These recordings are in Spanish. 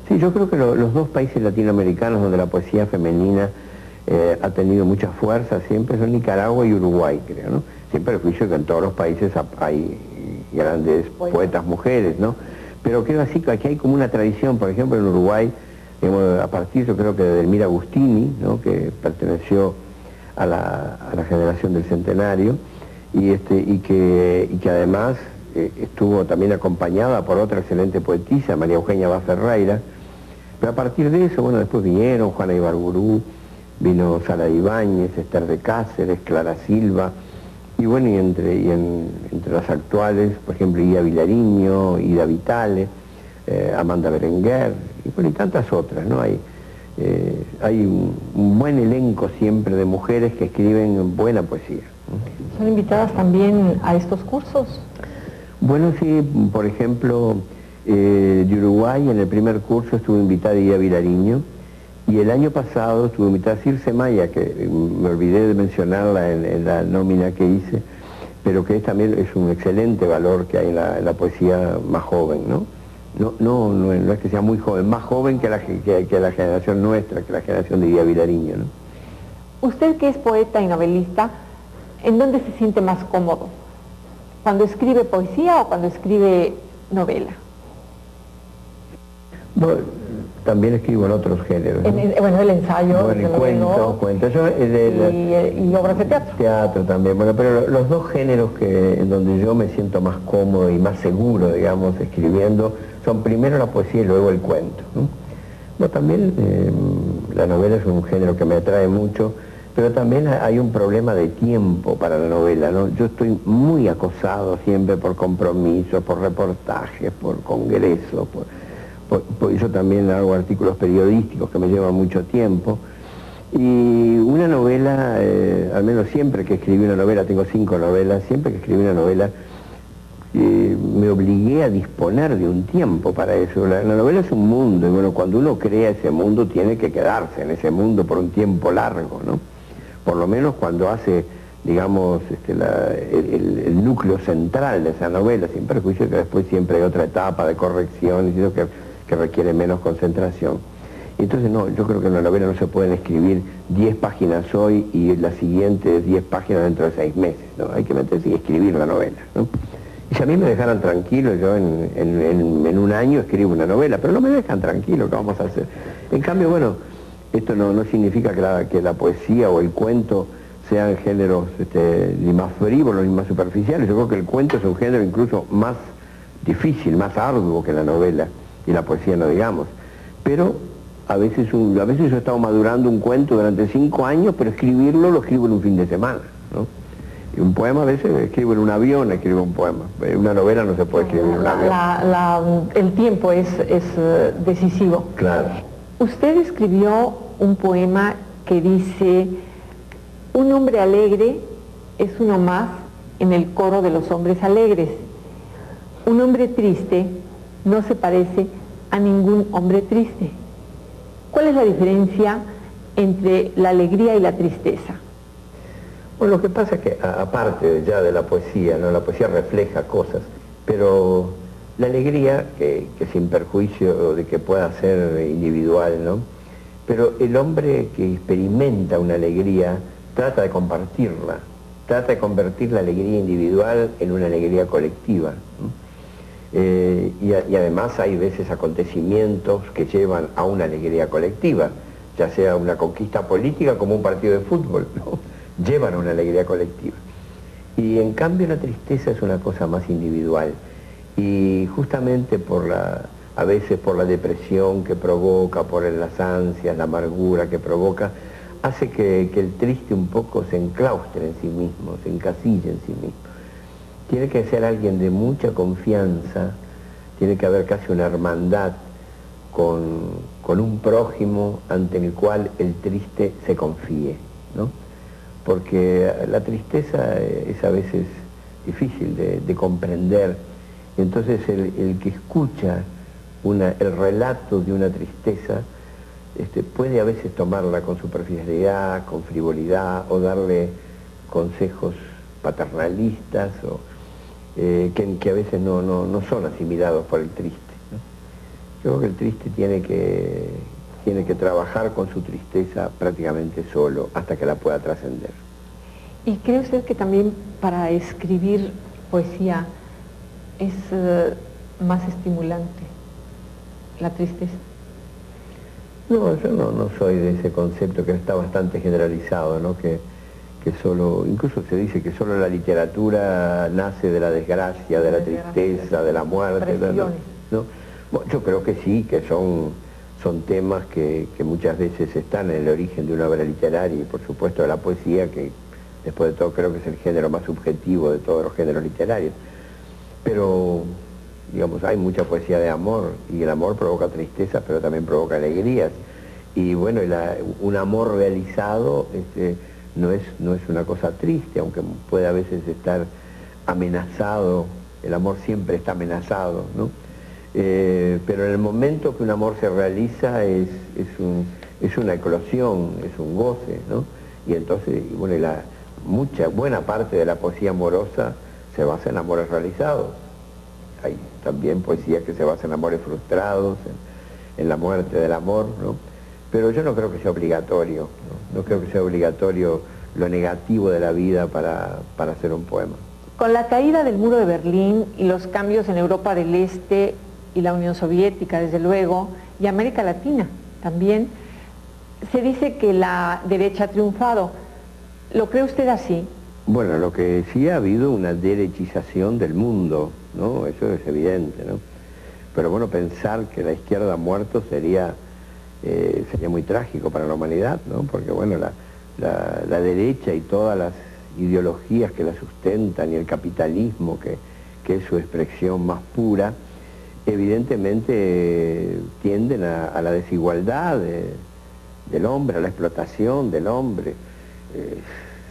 Sí, yo creo que los dos países latinoamericanos donde la poesía femenina ha tenido mucha fuerza siempre son Nicaragua y Uruguay, creo, ¿no? Siempre el juicio que en todos los países hay grandes poetas mujeres, ¿no? Pero creo así que aquí hay como una tradición, por ejemplo en Uruguay, digamos, a partir yo creo que de Delmira Agustini, ¿no? Que perteneció a la generación del centenario, y que además estuvo también acompañada por otra excelente poetisa, María Eugenia Vaz Ferreira. Pero a partir de eso, bueno, después vinieron Juana Ibarburú, vino Sara Ibáñez, Esther de Cáceres, Clara Silva, y bueno, entre las actuales, por ejemplo, Ida Vilariño, Ida Vitale, Amanda Berenguer, y bueno, y tantas otras, ¿no? Hay un buen elenco siempre de mujeres que escriben buena poesía. ¿Son invitadas también a estos cursos? Bueno, sí, por ejemplo, de Uruguay en el primer curso estuvo invitada Ida Vilariño, y el año pasado estuvo invitada Circe Maya, que me olvidé de mencionarla en la nómina que hice, pero que también es un excelente valor que hay en la poesía más joven, ¿no? No es que sea muy joven, más joven que la generación nuestra, que la generación de Ida Vilariño, ¿no? Usted que es poeta y novelista, ¿en dónde se siente más cómodo? ¿Cuando escribe poesía o cuando escribe novela? Bueno, también escribo en otros géneros, ¿no? Bueno, el ensayo, bueno, cuento. Y obras de teatro. Teatro también, bueno, pero los dos géneros en donde yo me siento más cómodo y más seguro, digamos, escribiendo, son primero la poesía y luego el cuento, ¿no? Bueno, también la novela es un género que me atrae mucho, pero también hay un problema de tiempo para la novela, ¿no? Yo estoy muy acosado siempre por compromisos, por reportajes, por congresos, yo también hago artículos periodísticos que me llevan mucho tiempo, y una novela, al menos siempre que escribí una novela, tengo 5 novelas, siempre que escribí una novela me obligué a disponer de un tiempo para eso. La novela es un mundo, y bueno, cuando uno crea ese mundo tiene que quedarse en ese mundo por un tiempo largo, ¿no? Por lo menos cuando hace, digamos, el núcleo central de esa novela, sin perjuicio que después siempre hay otra etapa de corrección, y eso que requiere menos concentración. Entonces no, yo creo que en una novela no se pueden escribir 10 páginas hoy y las siguientes 10 páginas dentro de 6 meses, ¿no? Hay que meterse y escribir la novela, ¿no? Y si a mí me dejaran tranquilo, yo en un año escribo una novela, pero no me dejan tranquilo, ¿qué vamos a hacer? En cambio, bueno, esto no significa que la poesía o el cuento sean géneros ni más frívolos ni más superficiales. Yo creo que el cuento es un género incluso más difícil, más arduo que la novela, y la poesía no digamos. Pero a veces yo he estado madurando un cuento durante 5 años, pero escribirlo lo escribo en un fin de semana, ¿no? Y un poema a veces escribo en un avión, escribo un poema. Una novela no se puede escribir en un avión. El tiempo es decisivo. Claro. Usted escribió un poema que dice: un hombre alegre es uno más en el coro de los hombres alegres. Un hombre triste no se parece a ningún hombre triste. ¿Cuál es la diferencia entre la alegría y la tristeza? Bueno, lo que pasa es que, aparte ya de la poesía, ¿no? La poesía refleja cosas, pero la alegría, que sin perjuicio de que pueda ser individual, ¿no? Pero el hombre que experimenta una alegría trata de compartirla, trata de convertir la alegría individual en una alegría colectiva, ¿no? Y además hay veces acontecimientos que llevan a una alegría colectiva, ya sea una conquista política como un partido de fútbol, ¿no? Llevan a una alegría colectiva. Y en cambio la tristeza es una cosa más individual, y justamente a veces por la depresión que provoca, por las ansias, la amargura que provoca, hace que el triste un poco se enclaustre en sí mismo, se encasille en sí mismo. Tiene que ser alguien de mucha confianza, tiene que haber casi una hermandad con un prójimo ante el cual el triste se confíe, ¿no? Porque la tristeza es a veces difícil de comprender, y entonces el que escucha el relato de una tristeza puede a veces tomarla con superficialidad, con frivolidad, o darle consejos paternalistas que a veces no son asimilados por el triste, ¿no? Yo creo que el triste tiene que trabajar con su tristeza prácticamente solo hasta que la pueda trascender. ¿Y cree usted que también para escribir poesía es más estimulante la tristeza? No, yo no soy de ese concepto que está bastante generalizado, ¿no? Que solo, incluso se dice que solo la literatura nace de la desgracia, de la tristeza, de la muerte, ¿no? Bueno, yo creo que sí, que son temas que muchas veces están en el origen de una obra literaria y por supuesto de la poesía, que después de todo creo que es el género más subjetivo de todos los géneros literarios. Pero, digamos, hay mucha poesía de amor y el amor provoca tristeza, pero también provoca alegrías. Y bueno, un amor realizado no es una cosa triste, aunque puede a veces estar amenazado, el amor siempre está amenazado, ¿no? Pero en el momento que un amor se realiza es una eclosión, es un goce, ¿no? Y entonces, bueno, buena parte de la poesía amorosa se basa en amores realizados. Hay también poesía que se basa en amores frustrados, en la muerte del amor, ¿no? Pero yo no creo que sea obligatorio, ¿no? No creo que sea obligatorio lo negativo de la vida para hacer un poema. Con la caída del muro de Berlín y los cambios en Europa del Este y la Unión Soviética, desde luego, y América Latina también, se dice que la derecha ha triunfado. ¿Lo cree usted así? Bueno, lo que sí ha habido una derechización del mundo, ¿no? Eso es evidente, ¿no? Pero bueno, pensar que la izquierda ha muerto sería muy trágico para la humanidad, ¿no? Porque bueno, la derecha y todas las ideologías que la sustentan y el capitalismo, que es su expresión más pura, evidentemente tienden a la desigualdad del hombre, a la explotación del hombre.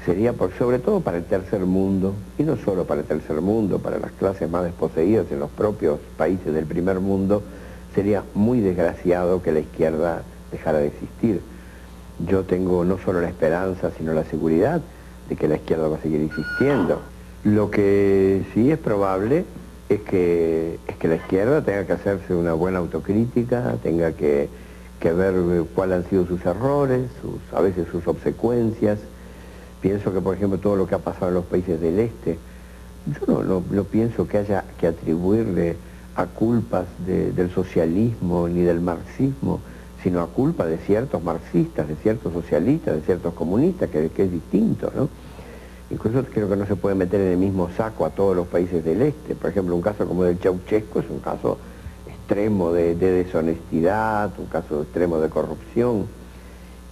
Sería sobre todo para el tercer mundo, y no solo para el tercer mundo, para las clases más desposeídas en los propios países del primer mundo, sería muy desgraciado que la izquierda dejara de existir. Yo tengo no solo la esperanza, sino la seguridad de que la izquierda va a seguir existiendo. Lo que sí es probable es que la izquierda tenga que hacerse una buena autocrítica, tenga que ver cuáles han sido sus errores, a veces sus obsecuencias. Pienso que, por ejemplo, todo lo que ha pasado en los países del Este, yo no pienso que haya que atribuirle a culpas del socialismo ni del marxismo, sino a culpa de ciertos marxistas, de ciertos socialistas, de ciertos comunistas, que es distinto, ¿no? Incluso creo que no se puede meter en el mismo saco a todos los países del Este. Por ejemplo, un caso como el del Ceausescu es un caso extremo de deshonestidad, un caso extremo de corrupción,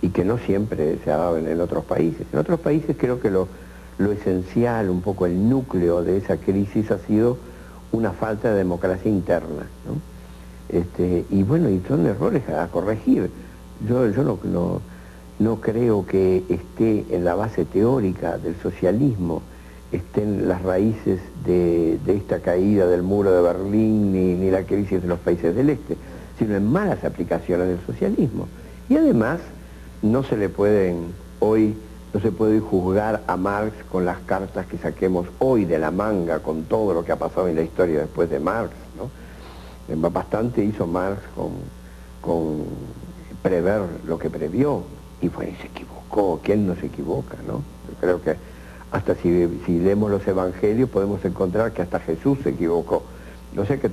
y que no siempre se ha dado en otros países. En otros países creo que lo esencial, un poco el núcleo de esa crisis ha sido una falta de democracia interna, ¿no? Y bueno, y son errores a corregir. Yo no creo que esté en la base teórica del socialismo, estén las raíces de esta caída del muro de Berlín ni la crisis de los países del Este, sino en malas aplicaciones del socialismo. Y además, no se puede hoy juzgar a Marx con las cartas que saquemos hoy de la manga, con todo lo que ha pasado en la historia después de Marx, ¿no? Bastante hizo Marx con prever lo que previó, y bueno, se equivocó. ¿Quién no se equivoca, no? Yo creo que hasta si leemos los evangelios podemos encontrar que hasta Jesús se equivocó. O sea que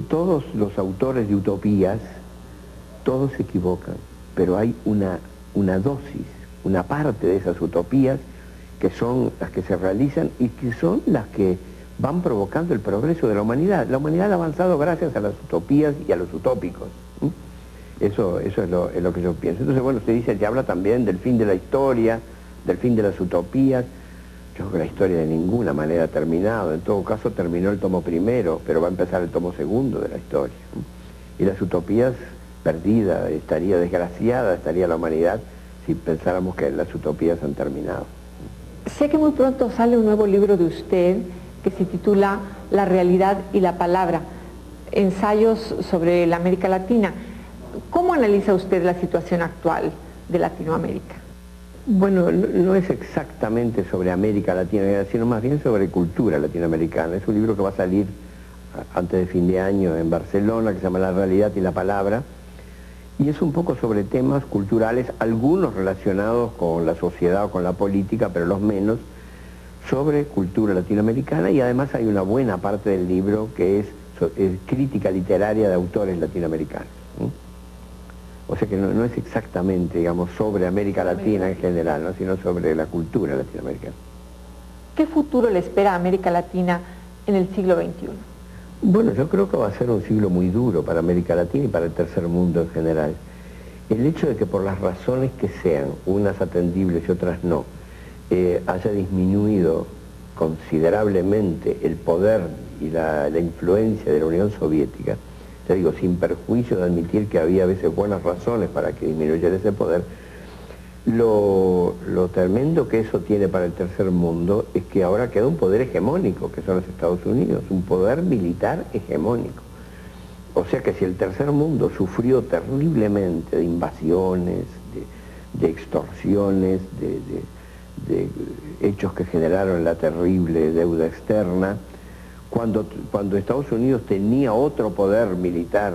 todos los autores de utopías, todos se equivocan, pero hay una dosis, una parte de esas utopías que son las que se realizan y que son las que van provocando el progreso de la humanidad. La humanidad ha avanzado gracias a las utopías y a los utópicos. Eso es lo que yo pienso. Entonces, bueno, se habla también del fin de la historia, del fin de las utopías. Yo creo que la historia de ninguna manera ha terminado. En todo caso, terminó el tomo primero, pero va a empezar el tomo segundo de la historia. Y las utopías, perdida, estaría desgraciada, estaría la humanidad si pensáramos que las utopías han terminado. Sé que muy pronto sale un nuevo libro de usted que se titula La realidad y la palabra, ensayos sobre la América Latina. ¿Cómo analiza usted la situación actual de Latinoamérica? Bueno, no es exactamente sobre América Latina, sino más bien sobre cultura latinoamericana. Es un libro que va a salir antes de fin de año en Barcelona, que se llama La realidad y la palabra, y es un poco sobre temas culturales, algunos relacionados con la sociedad o con la política, pero los menos, sobre cultura latinoamericana, y además hay una buena parte del libro que es crítica literaria de autores latinoamericanos. O sea que no es exactamente, digamos, sobre América Latina en general, ¿no?, sino sobre la cultura latinoamericana. ¿Qué futuro le espera a América Latina en el siglo XXI? Bueno, yo creo que va a ser un siglo muy duro para América Latina y para el tercer mundo en general. El hecho de que por las razones que sean, unas atendibles y otras no, haya disminuido considerablemente el poder y la influencia de la Unión Soviética, te digo, sin perjuicio de admitir que había a veces buenas razones para que disminuyera ese poder, lo tremendo que eso tiene para el tercer mundo es que ahora queda un poder hegemónico, que son los Estados Unidos, un poder militar hegemónico. O sea que si el tercer mundo sufrió terriblemente de invasiones, de extorsiones, de hechos que generaron la terrible deuda externa, cuando Estados Unidos tenía otro poder militar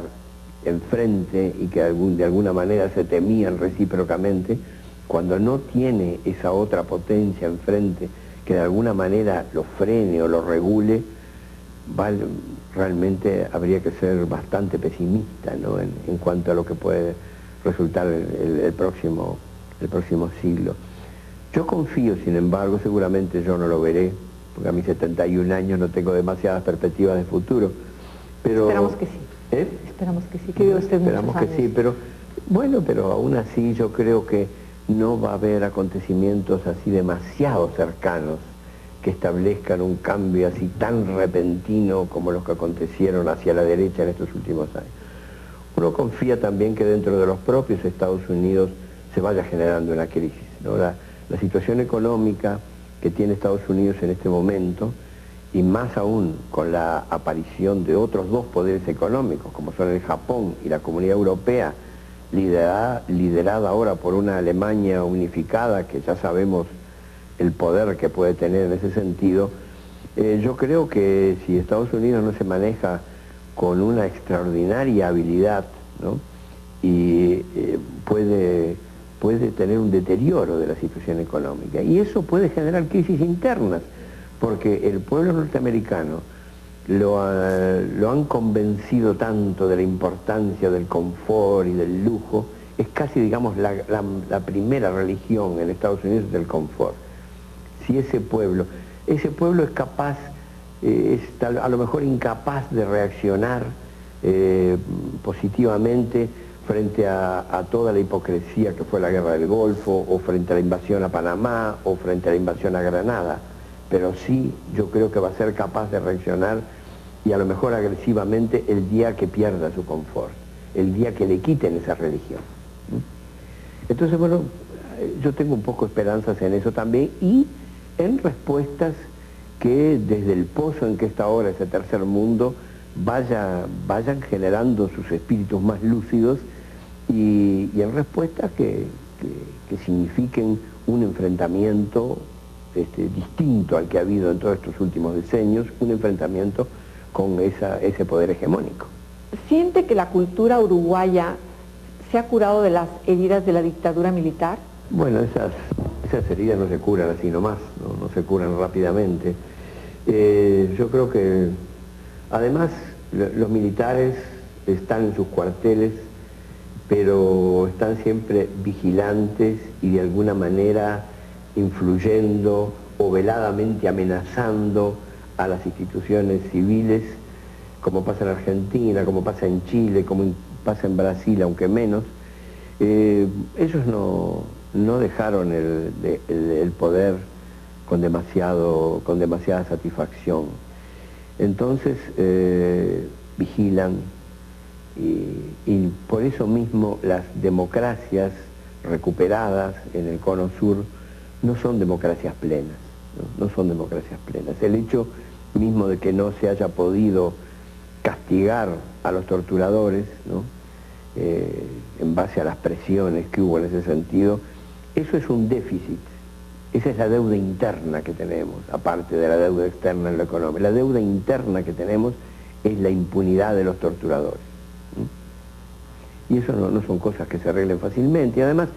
enfrente y que de alguna manera se temían recíprocamente, cuando no tiene esa otra potencia enfrente que de alguna manera lo frene o lo regule, realmente habría que ser bastante pesimista, ¿no?, en cuanto a lo que puede resultar el próximo siglo. Yo confío, sin embargo, seguramente yo no lo veré, porque a mis 71 años no tengo demasiadas perspectivas de futuro, pero... Esperamos que sí. Esperamos que sí, que viva usted muchos años. Esperamos que sí, pero bueno, pero aún así yo creo que no va a haber acontecimientos así demasiado cercanos que establezcan un cambio así tan repentino como los que acontecieron hacia la derecha en estos últimos años. Uno confía también que dentro de los propios Estados Unidos se vaya generando una crisis, ¿no? La situación económica que tiene Estados Unidos en este momento, y más aún con la aparición de otros dos poderes económicos, como son el Japón y la Comunidad Europea, liderada ahora por una Alemania unificada, que ya sabemos el poder que puede tener en ese sentido, yo creo que si Estados Unidos no se maneja con una extraordinaria habilidad, ¿no?, y puede tener un deterioro de la situación económica, y eso puede generar crisis internas, porque el pueblo norteamericano lo han convencido tanto de la importancia del confort y del lujo, es casi, digamos, la primera religión en Estados Unidos del confort. Si ese pueblo es capaz, a lo mejor incapaz de reaccionar positivamente frente a toda la hipocresía que fue la guerra del Golfo, o frente a la invasión a Panamá, o frente a la invasión a Granada, pero sí yo creo que va a ser capaz de reaccionar, y a lo mejor agresivamente, el día que pierda su confort, el día que le quiten esa religión. Entonces, bueno, yo tengo un poco esperanzas en eso también, y en respuestas que desde el pozo en que está ahora ese tercer mundo vayan generando sus espíritus más lúcidos, y en respuestas que signifiquen un enfrentamiento distinto al que ha habido en todos estos últimos decenios, un enfrentamiento con ese poder hegemónico. ¿Siente que la cultura uruguaya se ha curado de las heridas de la dictadura militar? Bueno, esas heridas no se curan así nomás, no se curan rápidamente. Yo creo que, además, los militares están en sus cuarteles, pero están siempre vigilantes y de alguna manera influyendo o veladamente amenazando a las instituciones civiles, como pasa en Argentina, como pasa en Chile, como pasa en Brasil, aunque menos. Ellos no dejaron el poder con demasiada satisfacción. Entonces vigilan, y por eso mismo las democracias recuperadas en el Cono Sur no son democracias plenas, no son democracias plenas. El hecho mismo de que no se haya podido castigar a los torturadores, ¿no?, en base a las presiones que hubo en ese sentido, eso es un déficit. Esa es la deuda interna que tenemos, aparte de la deuda externa en lo económico. La deuda interna que tenemos es la impunidad de los torturadores. Y eso no son cosas que se arreglen fácilmente. Y además,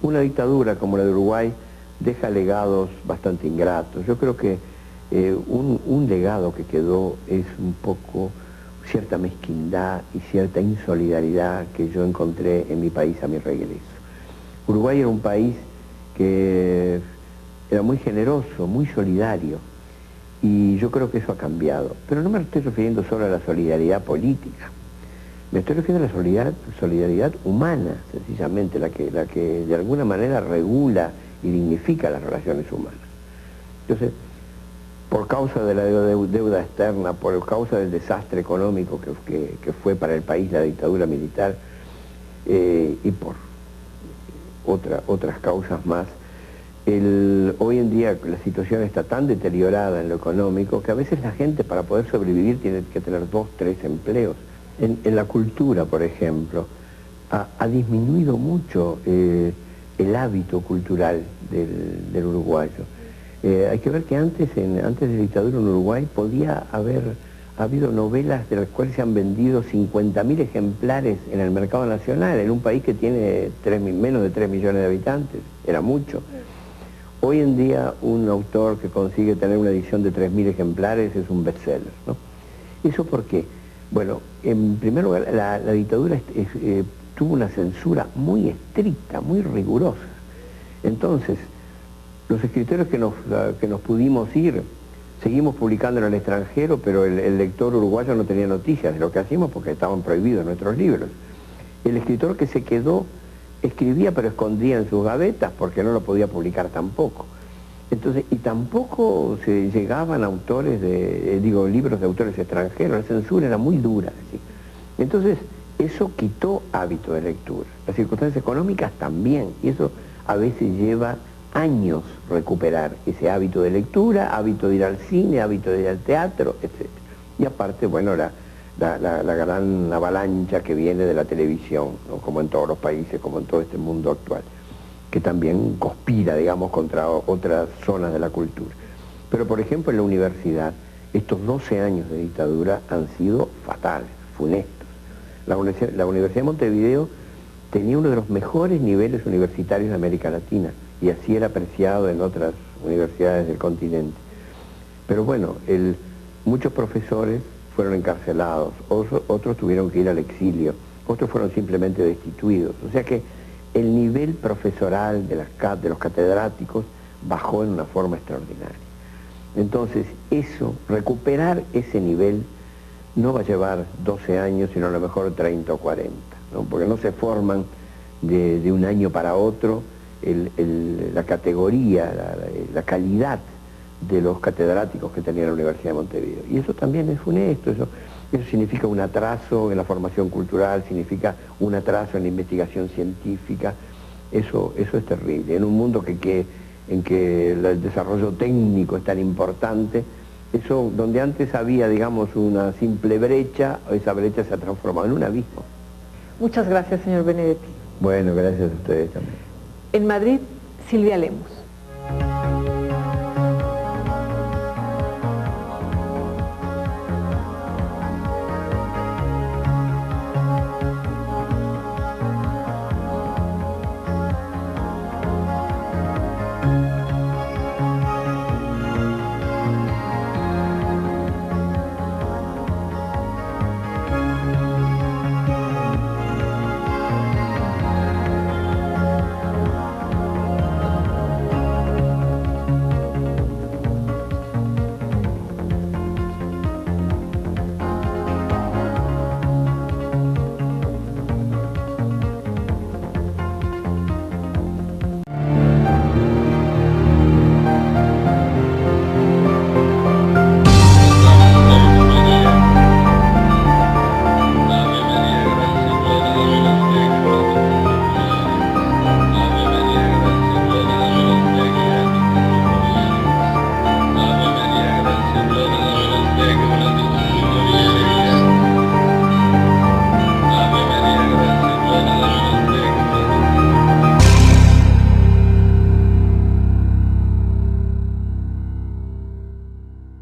una dictadura como la de Uruguay deja legados bastante ingratos. Yo creo que un legado que quedó es un poco cierta mezquindad y cierta insolidaridad que yo encontré en mi país a mi regreso. Uruguay era un país que era muy generoso, muy solidario, y yo creo que eso ha cambiado. Pero no me estoy refiriendo solo a la solidaridad política, me estoy refiriendo a la solidaridad humana, sencillamente, la que de alguna manera regula y dignifica las relaciones humanas. Entonces, por causa de la deuda externa, por causa del desastre económico que fue para el país la dictadura militar, y por otras causas más, hoy en día la situación está tan deteriorada en lo económico que a veces la gente, para poder sobrevivir, tiene que tener 2, 3 empleos. En la cultura, por ejemplo, ha disminuido mucho el hábito cultural del uruguayo. Hay que ver que antes de la dictadura en Uruguay podía haber habido novelas de las cuales se han vendido 50.000 ejemplares en el mercado nacional, en un país que tiene menos de 3 millones de habitantes, era mucho. Hoy en día un autor que consigue tener una edición de 3.000 ejemplares es un bestseller, ¿no? ¿Eso por qué? Bueno, en primer lugar, la dictadura tuvo una censura muy estricta, muy rigurosa. Entonces, los escritores que nos pudimos ir, seguimos publicando en el extranjero, pero el lector uruguayo no tenía noticias de lo que hacíamos porque estaban prohibidos nuestros libros. El escritor que se quedó escribía pero escondía en sus gavetas porque no lo podía publicar tampoco. Entonces, y tampoco se llegaban autores libros de autores extranjeros, la censura era muy dura, ¿sí? Entonces, eso quitó hábito de lectura. Las circunstancias económicas también, y eso a veces lleva años recuperar ese hábito de lectura, hábito de ir al cine, hábito de ir al teatro, etc. Y aparte, bueno, la gran avalancha que viene de la televisión, ¿no? Como en todos los países, como en todo este mundo actual, que también conspira, digamos, contra otras zonas de la cultura. Pero, por ejemplo, en la universidad, estos 12 años de dictadura han sido fatales, funestos. La Universidad de Montevideo tenía uno de los mejores niveles universitarios de América Latina, y así era apreciado en otras universidades del continente. Pero bueno, muchos profesores fueron encarcelados, otros tuvieron que ir al exilio, otros fueron simplemente destituidos. O sea que el nivel profesoral de los catedráticos bajó en una forma extraordinaria. Entonces, recuperar ese nivel no va a llevar 12 años, sino a lo mejor 30 o 40, ¿no? Porque no se forman de un año para otro la categoría, la calidad de los catedráticos que tenía la Universidad de Montevideo. Y eso también es funesto, eso significa un atraso en la formación cultural, significa un atraso en la investigación científica. Eso es terrible. En un mundo en que el desarrollo técnico es tan importante, eso, donde antes había, digamos, una simple brecha, esa brecha se ha transformado en un abismo. Muchas gracias, señor Benedetti. Bueno, gracias a ustedes también. En Madrid, Silvia Lemos.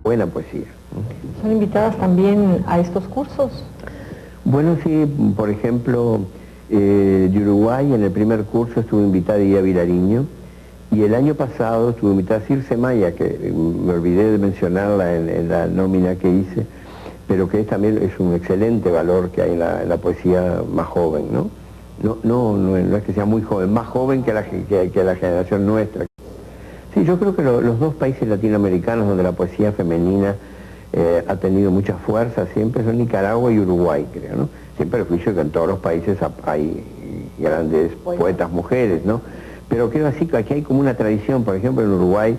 Buena poesía. ¿Son invitadas también a estos cursos? Bueno, sí, por ejemplo, de Uruguay en el primer curso estuvo invitada Ida Vilariño, y el año pasado estuvo invitada Circe Maya, que me olvidé de mencionarla en la nómina que hice, pero que también es un excelente valor que hay en la poesía más joven, ¿no? No es que sea muy joven, más joven que la generación nuestra. Sí, yo creo que los dos países latinoamericanos donde la poesía femenina ha tenido mucha fuerza siempre son Nicaragua y Uruguay, creo, ¿no? Siempre el juicio que en todos los países hay grandes poetas mujeres, ¿no? Pero creo así que aquí hay como una tradición, por ejemplo en Uruguay,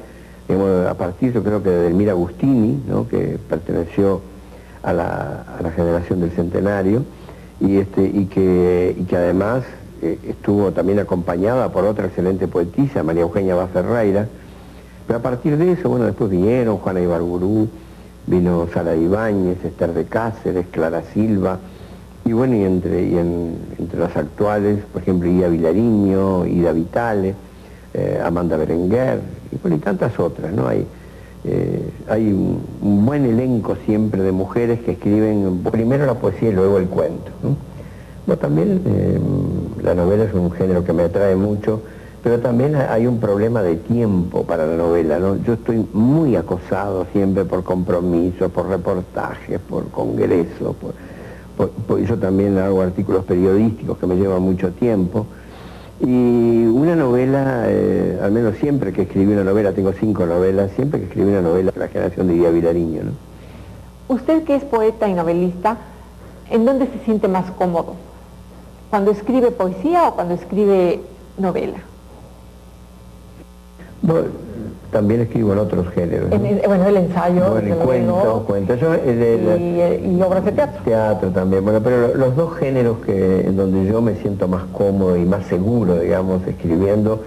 digamos, a partir yo creo que de Delmira Agustini, ¿no? Que perteneció a la generación del centenario, y que además estuvo también acompañada por otra excelente poetisa, María Eugenia Vaz Ferreira. Pero a partir de eso, bueno, después vinieron Juana Ibarburú, vino Sara Ibáñez, Esther de Cáceres, Clara Silva, y bueno, y entre las actuales, por ejemplo, Ida Vilariño, Ida Vitale, Amanda Berenguer, y bueno, y tantas otras, ¿no? Hay un buen elenco siempre de mujeres que escriben primero la poesía y luego el cuento, ¿no? Bueno, también la novela es un género que me atrae mucho, pero también hay un problema de tiempo para la novela, ¿no? Yo estoy muy acosado siempre por compromisos, por reportajes, por congresos, yo también hago artículos periodísticos que me llevan mucho tiempo. Y una novela, al menos siempre que escribí una novela, tengo 5 novelas, siempre que escribí una novela, la generación de Ida Vilariño, ¿no? Usted que es poeta y novelista, ¿en dónde se siente más cómodo? ¿Cuando escribe poesía o cuando escribe novela? Bueno, también escribo en otros géneros, ¿no? Bueno, el ensayo, bueno, el cuento. Yo, y obras de teatro. Teatro también, bueno, pero los dos géneros en donde yo me siento más cómodo y más seguro, digamos, escribiendo,